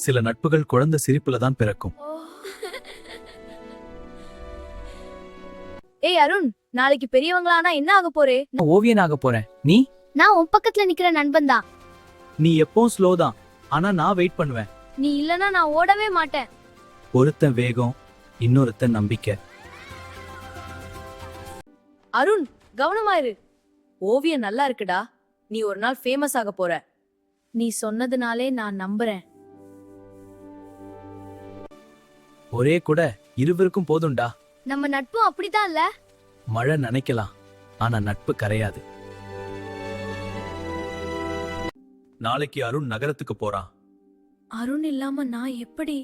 சில நட்புகள் குழந்தை சிரிப்புல தான் பிறக்கும். ஏய் அருண், நாளைக்கு பெரியவங்களானா என்ன ஆக போறே? ஓவியன் ஆக போறேன். நீ? நான் உன் பக்கத்துல நிக்கிற நண்பன் தான். நீ எப்பவும் ஸ்லோ தான், ஆனா நான் வெயிட் பண்ணுவேன். நீ இல்லனா நான் ஓடவே மாட்டேன். ஒருத்தன் வேகம், இன்னொருத்தன் நம்பிக்கை. அருண், கவனமாயிரு. ஓவியம் நல்லா இருக்குடா. நீ ஒரு நாள் ஃபேமஸ் ஆக போற. நீ சொன்னதுனாலே நான் நம்புறேன். ஒரே கூட இருவருக்கும் போதும்டா. நம்ம நட்பும் அப்படிதான் இல்ல? மழை நனைக்கலாம், ஆனா நட்பு கரையாது. நாளைக்கு அருண் நகரத்துக்கு போறான். அருண் இல்லாம நான் எப்படி?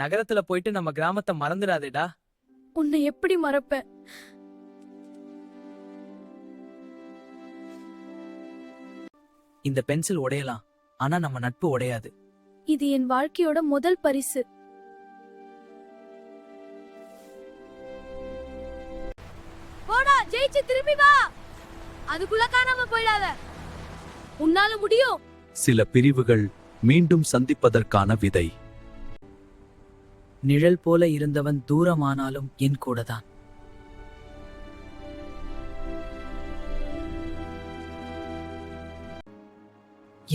நகரத்துல போயிட்டு நம்ம கிராமத்தை மறந்துடாதேடா. உன்னை எப்படி மறப்ப? இந்த பென்சில் உடையலாம், ஆனா நம்ம நட்பு உடையாது. இது என் வாழ்க்கையோட முதல் பரிசு. போடா, ஜெயிச்சு திரும்பி வா. அதுக்குள்ள காணாம போயிடாத. உன்னால முடியும். சில பிரிவுகள் மீண்டும் சந்திப்பதற்கான விதை. நிழல் போல இருந்தவன் தூரமானாலும் என் கூடதான்.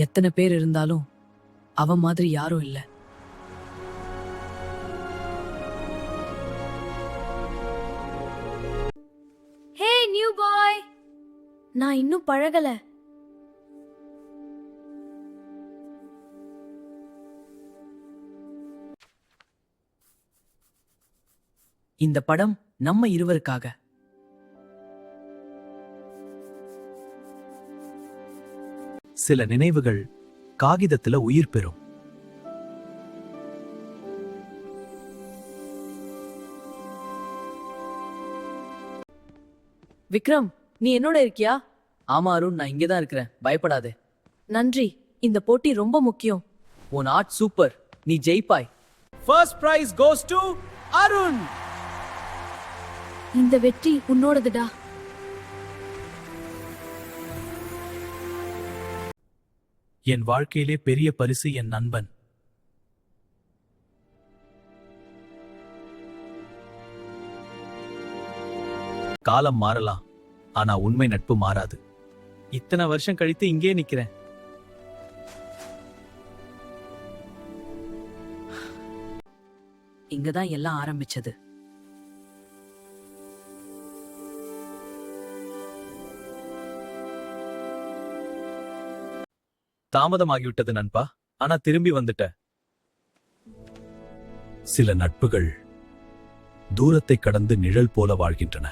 எத்தனை பேர் இருந்தாலும் அவன் மாதிரி யாரும் இல்ல. ஹே நியூ பாய், நான் இன்னும் பழகல. இந்த படம் நம்ம இருவருக்காக. சில நினைவுகள் காகிதத்துல உயிர் பெறும். விக்ரம், நீ என்னோட இருக்கியா? ஆமா அருண், நான் இங்கதான் இருக்கிறேன், பயப்படாதே. நன்றி. இந்த போட்டி ரொம்ப முக்கியம். உன் ஆர்ட் சூப்பர், நீ ஜெயிப்பாய். First prize goes to Arun. இந்த வெற்றி உன்னோடதுடா. என் வாழ்க்கையிலே பெரிய பரிசு என் நண்பன். காலம் மாறலாம், ஆனா உண்மை நட்பு மாறாது. இத்தனை வருஷம் கழித்து இங்கே நிக்கிறேன். இங்கதான் எல்லாம் ஆரம்பிச்சது. தாமதமாகிவிட்டது நண்பா, ஆனா திரும்பி வந்துட்ட. சில நட்புகள் தூரத்தை கடந்து நிழல் போல வாழ்கின்றன.